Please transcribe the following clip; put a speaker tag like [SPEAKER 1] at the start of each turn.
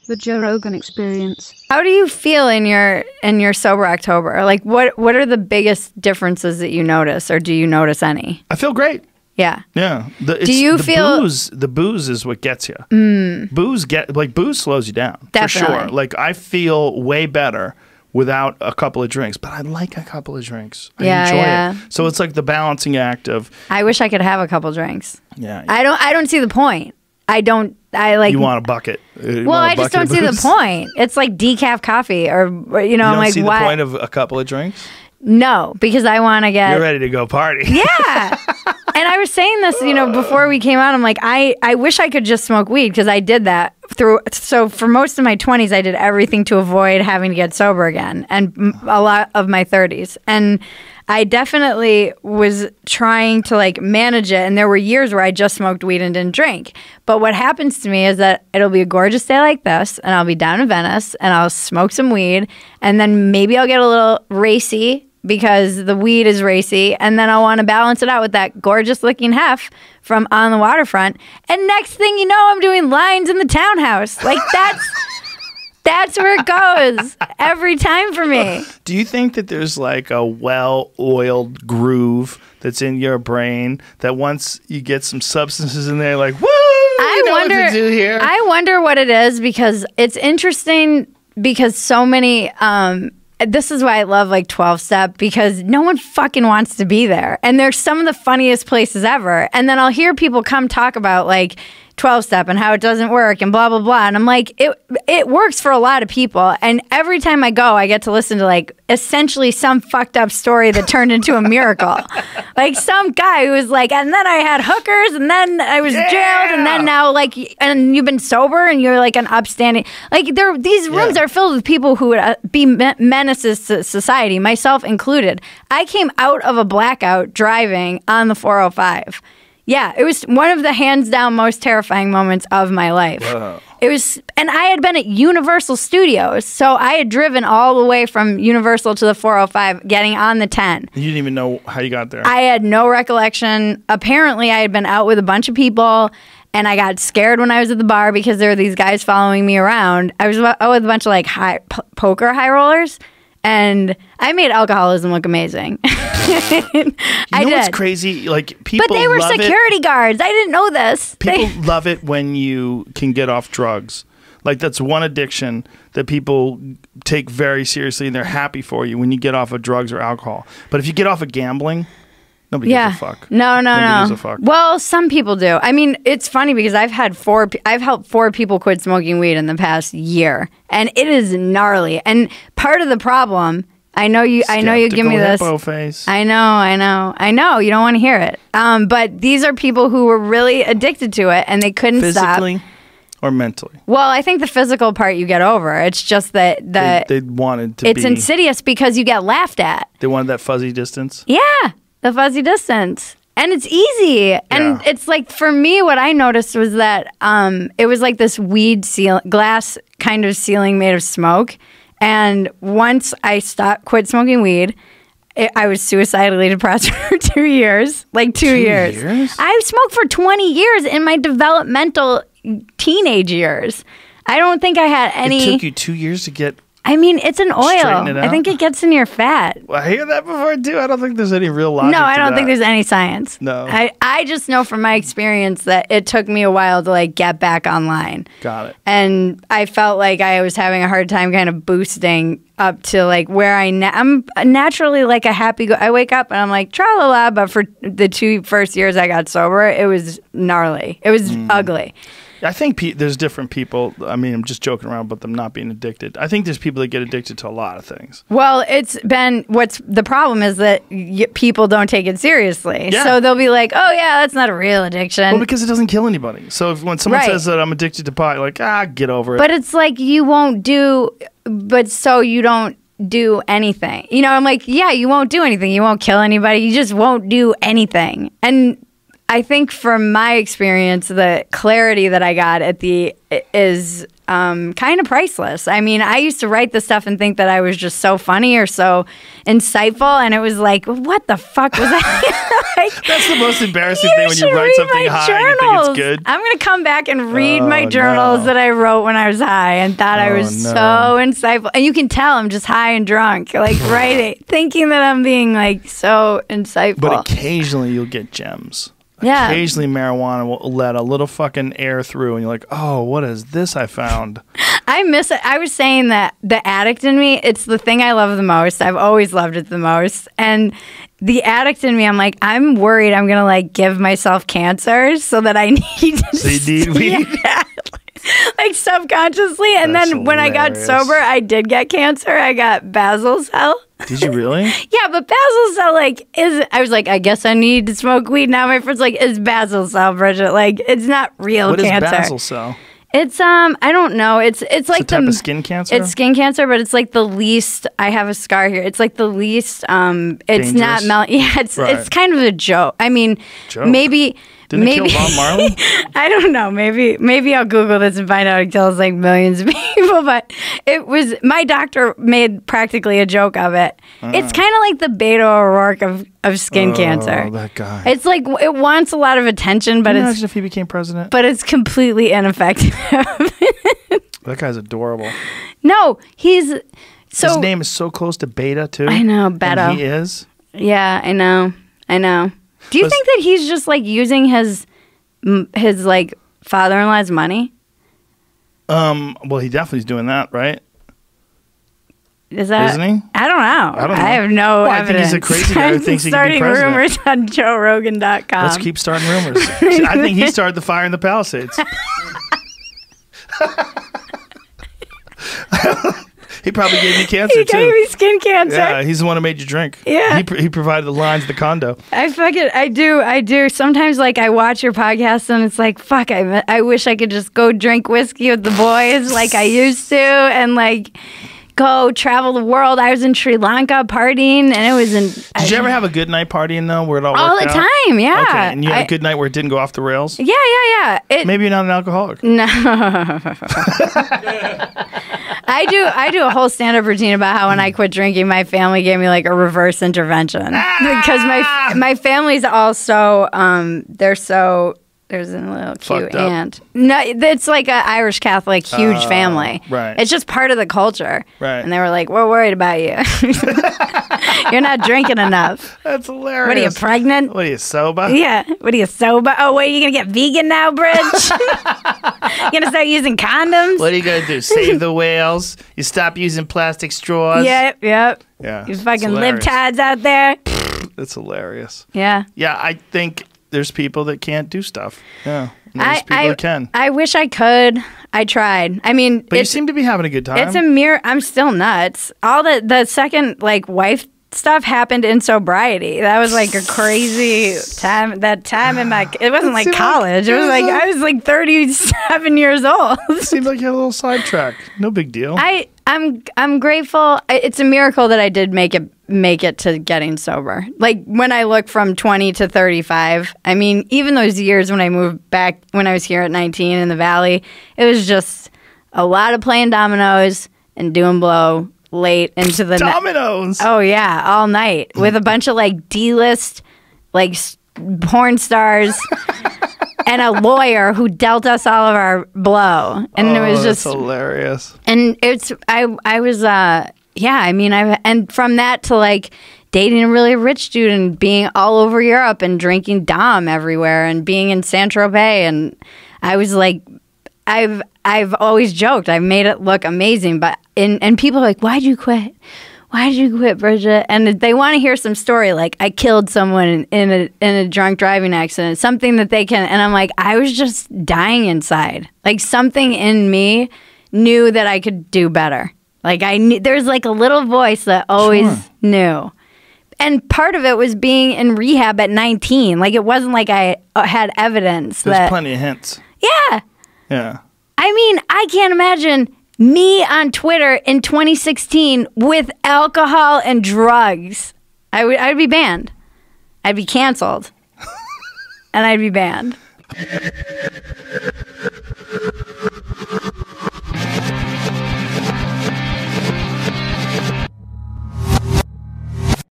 [SPEAKER 1] The Joe Rogan Experience.
[SPEAKER 2] How do you feel in your sober October? Like, what are the biggest differences that you notice, or do you notice any?
[SPEAKER 3] I feel great.
[SPEAKER 2] Yeah.
[SPEAKER 3] Yeah.
[SPEAKER 2] Do you feel
[SPEAKER 3] the booze is what gets you. Booze slows you down.
[SPEAKER 2] Definitely.
[SPEAKER 3] For sure. Like, I feel way better without a couple of drinks, but I like a couple of drinks. I enjoy it. So it's like the balancing act of.
[SPEAKER 2] I wish I could have a couple drinks.
[SPEAKER 3] Yeah.
[SPEAKER 2] I don't see the point.
[SPEAKER 3] You want a bucket.
[SPEAKER 2] I just don't see the point. It's like decaf coffee, or
[SPEAKER 3] you don't
[SPEAKER 2] I'm like,
[SPEAKER 3] see
[SPEAKER 2] what?
[SPEAKER 3] the point of a couple of drinks?
[SPEAKER 2] No, because I want to get.
[SPEAKER 3] You're ready to go party.
[SPEAKER 2] Yeah. And I was saying this, before we came out. I'm like, I wish I could just smoke weed, because I did that so for most of my 20s, I did everything to avoid having to get sober again, and a lot of my 30s. And I definitely was trying to like manage it. And there were years where I just smoked weed and didn't drink. But what happens to me is that it'll be a gorgeous day like this, and I'll be down in Venice, and I'll smoke some weed, and then maybe I'll get a little racy because the weed is racy, and then I'll want to balance it out with that gorgeous looking hef from on the waterfront. And next thing you know, I'm doing lines in the townhouse. Like, that's where it goes every time for me.
[SPEAKER 3] Do you think that there's like a well-oiled groove that's in your brain that once you get some substances in there, like, woo, I wonder what to do here?
[SPEAKER 2] I wonder what it is, because it's interesting, because so many this is why I love like 12-step, because no one fucking wants to be there. And they're some of the funniest places ever. And then I'll hear people come talk about like 12-step and how it doesn't work and blah, blah, blah. And I'm like, it works for a lot of people. And every time I go, I get to listen to like essentially some fucked up story that turned into a miracle. Like some guy who was like, and then I had hookers, and then I was jailed, and then now like, and you've been sober, and you're like an upstanding, like these rooms are filled with people who would be menaces to society, myself included. I came out of a blackout driving on the 405. Yeah, it was one of the hands down most terrifying moments of my life.
[SPEAKER 3] Whoa.
[SPEAKER 2] It was, and I had been at Universal Studios, so I had driven all the way from Universal to the 405, getting on the 10.
[SPEAKER 3] You didn't even know how you got there.
[SPEAKER 2] I had no recollection. Apparently, I had been out with a bunch of people, and I got scared when I was at the bar because there were these guys following me around. I was out with a bunch of like poker high rollers. And I made alcoholism look amazing.
[SPEAKER 3] You know what's crazy? Like, people
[SPEAKER 2] but they were security guards. I didn't know this.
[SPEAKER 3] People love it when you can get off drugs. Like, that's one addiction that people take very seriously, and they're happy for you when you get off of drugs or alcohol. But if you get off of gambling, nobody gives a fuck.
[SPEAKER 2] No.
[SPEAKER 3] Gives a fuck.
[SPEAKER 2] Well, some people do. I mean, it's funny because I've helped 4 people quit smoking weed in the past year, and it is gnarly. And part of the problem, I know you give me this.
[SPEAKER 3] Face.
[SPEAKER 2] I know. You don't want to hear it. But these are people who were really addicted to it, and they couldn't stop.
[SPEAKER 3] Physically or mentally?
[SPEAKER 2] Well, I think the physical part you get over. It's just that
[SPEAKER 3] they wanted to.
[SPEAKER 2] It's insidious because you get laughed at.
[SPEAKER 3] They wanted that fuzzy distance.
[SPEAKER 2] Yeah. The fuzzy distance. And it's easy. And it's like, for me, what I noticed was that it was like this weed glass kind of ceiling made of smoke. And once I quit smoking weed, I was suicidally depressed for 2 years. Like 2 years.
[SPEAKER 3] 2 years?
[SPEAKER 2] I smoked for 20 years in my developmental teenage years. I don't think I had any.
[SPEAKER 3] It took you 2 years to get.
[SPEAKER 2] I mean, it's an oil.
[SPEAKER 3] Straighten it out?
[SPEAKER 2] I think it gets in your fat.
[SPEAKER 3] Well, I hear that before, too. I don't think there's any real logic.
[SPEAKER 2] No, I don't
[SPEAKER 3] to
[SPEAKER 2] think
[SPEAKER 3] that.
[SPEAKER 2] there's any science.
[SPEAKER 3] No.
[SPEAKER 2] I just know from my experience that it took me a while to like get back online.
[SPEAKER 3] Got it.
[SPEAKER 2] And I felt like I was having a hard time kind of boosting up to like where I'm naturally like a I wake up and I'm like tra-la-la, but for the 2 first years I got sober, it was gnarly. It was ugly.
[SPEAKER 3] I think there's different people. I mean, I'm just joking around about them not being addicted. I think there's people that get addicted to a lot of things.
[SPEAKER 2] Well, what's the problem is that people don't take it seriously.
[SPEAKER 3] Yeah.
[SPEAKER 2] So they'll be like, oh, yeah, that's not a real addiction.
[SPEAKER 3] Well, because it doesn't kill anybody. So when someone says that I'm addicted to pot, you're like, get over it.
[SPEAKER 2] But it's like you don't do anything. I'm like, yeah, you won't do anything. You won't kill anybody. You just won't do anything. And I think from my experience, the clarity that I got at the is kind of priceless. I mean, I used to write this stuff and think that I was just so funny or so insightful, and it was like, what the fuck was that? Like,
[SPEAKER 3] that's the most embarrassing thing when you write something high and you think it's good.
[SPEAKER 2] I'm going to come back and read my journals that I wrote when I was high and thought I was so insightful. And you can tell I'm just high and drunk, like writing, thinking that I'm being like so insightful.
[SPEAKER 3] But occasionally you'll get gems.
[SPEAKER 2] Yeah.
[SPEAKER 3] Occasionally marijuana will let a little fucking air through and you're like, oh, what is this I found?
[SPEAKER 2] I miss it. I was saying that the addict in me, it's the thing I love the most. I've always loved it the most. And the addict in me, I'm like, I'm worried I'm going to like give myself cancer so that I need to
[SPEAKER 3] so you need weed?
[SPEAKER 2] Yeah. Like subconsciously. And
[SPEAKER 3] That's
[SPEAKER 2] then when I got
[SPEAKER 3] hilarious.
[SPEAKER 2] sober, I did get cancer. I got basal cell.
[SPEAKER 3] Did you really?
[SPEAKER 2] Yeah, but basal cell, like, I was like, I guess I need to smoke weed. Now my friend's like, it's basal cell, Bridget. Like, it's not real
[SPEAKER 3] What
[SPEAKER 2] cancer.
[SPEAKER 3] is basal cell?
[SPEAKER 2] It's, I don't know. It's like
[SPEAKER 3] a type of skin cancer?
[SPEAKER 2] It's skin cancer, but it's like the least, I have a scar here. It's like the least, it's not, yeah, it's kind of a joke. I mean, maybe.
[SPEAKER 3] Didn't it kill Bob Marley?
[SPEAKER 2] I don't know. Maybe I'll Google this and find out it kills like millions of people. But it was, my doctor made practically a joke of it. It's kind of like the Beto O'Rourke of skin cancer.
[SPEAKER 3] Oh, that guy.
[SPEAKER 2] It's like it wants a lot of attention, but
[SPEAKER 3] imagine if he became president.
[SPEAKER 2] But it's completely ineffective.
[SPEAKER 3] That guy's adorable.
[SPEAKER 2] No, he's so.
[SPEAKER 3] His name is so close to Beta too.
[SPEAKER 2] I know, Beto.
[SPEAKER 3] And he is.
[SPEAKER 2] Yeah, I know. Do you think that he's just like using his like father-in-law's money?
[SPEAKER 3] Well, he definitely is doing that, right?
[SPEAKER 2] Isn't he? I don't know. I have no evidence.
[SPEAKER 3] I think he's a crazy guy who thinks he can be president.
[SPEAKER 2] Starting rumors on JoeRogan.com.
[SPEAKER 3] Let's keep starting rumors. I think he started the fire in the Palisades. He probably gave me cancer, too.
[SPEAKER 2] He gave me skin cancer.
[SPEAKER 3] Yeah, he's the one who made you drink.
[SPEAKER 2] Yeah.
[SPEAKER 3] He provided the lines of the condo.
[SPEAKER 2] I do. Sometimes, like, I watch your podcast and it's like, fuck, I wish I could just go drink whiskey with the boys like I used to and, like, go travel the world. I was in Sri Lanka partying and it was in...
[SPEAKER 3] Did you ever have a good night partying, though, where it all worked out?
[SPEAKER 2] All the time, yeah.
[SPEAKER 3] Okay, and you had a good night where it didn't go off the rails?
[SPEAKER 2] Yeah.
[SPEAKER 3] Maybe you're not an alcoholic.
[SPEAKER 2] No. I do a whole stand-up routine about how when I quit drinking, my family gave me like a reverse intervention because my family's also there's a little cute aunt. No, it's like an Irish Catholic huge family.
[SPEAKER 3] Right.
[SPEAKER 2] It's just part of the culture.
[SPEAKER 3] Right.
[SPEAKER 2] And they were like, "We're worried about you. You're not drinking enough."
[SPEAKER 3] That's hilarious.
[SPEAKER 2] What are you, pregnant?
[SPEAKER 3] What are you, sober?
[SPEAKER 2] Yeah. What are you, sober? Oh, wait, you gonna get vegan now, Bridge? You gonna start using condoms?
[SPEAKER 3] What are you gonna do? Save the whales? You stop using plastic straws?
[SPEAKER 2] Yep.
[SPEAKER 3] Yeah.
[SPEAKER 2] You fucking libtards out there.
[SPEAKER 3] That's hilarious.
[SPEAKER 2] Yeah.
[SPEAKER 3] Yeah, I think there's people that can't do stuff. Yeah. And there's people that can.
[SPEAKER 2] I wish I could. I tried. I mean,
[SPEAKER 3] but you seem to be having a good time.
[SPEAKER 2] It's a mirror. I'm still nuts. All the second like wife stuff happened in sobriety. That was like a crazy time. That time in my, it wasn't like college. It was like I was like 37 years old.
[SPEAKER 3] It seemed like you had a little sidetrack. No big deal.
[SPEAKER 2] I'm grateful. It's a miracle that I did make it to getting sober. Like when I look from 20 to 35, I mean, even those years when I moved back, when I was here at 19 in the Valley, it was just a lot of playing dominoes and doing blow late into the
[SPEAKER 3] dominoes.
[SPEAKER 2] Oh yeah, all night with a bunch of like D-list like porn stars. And a lawyer who dealt us all of our blow, and it was just
[SPEAKER 3] hilarious.
[SPEAKER 2] And I was I mean and from that to like dating a really rich dude and being all over Europe and drinking Dom everywhere and being in Saint-Tropez, and I was like, I've always joked I made it look amazing, but and people are like, why'd you quit? Why did you quit, Bridget? And they want to hear some story like I killed someone in a drunk driving accident, something that they can. And I'm like, I was just dying inside. Like something in me knew that I could do better. Like I knew there's like a little voice that always knew. And part of it was being in rehab at 19. Like it wasn't like I had evidence.
[SPEAKER 3] There's plenty of hints.
[SPEAKER 2] Yeah.
[SPEAKER 3] Yeah.
[SPEAKER 2] I mean, I can't imagine me on Twitter in 2016 with alcohol and drugs. I would be banned. I'd be canceled. and I'd be banned.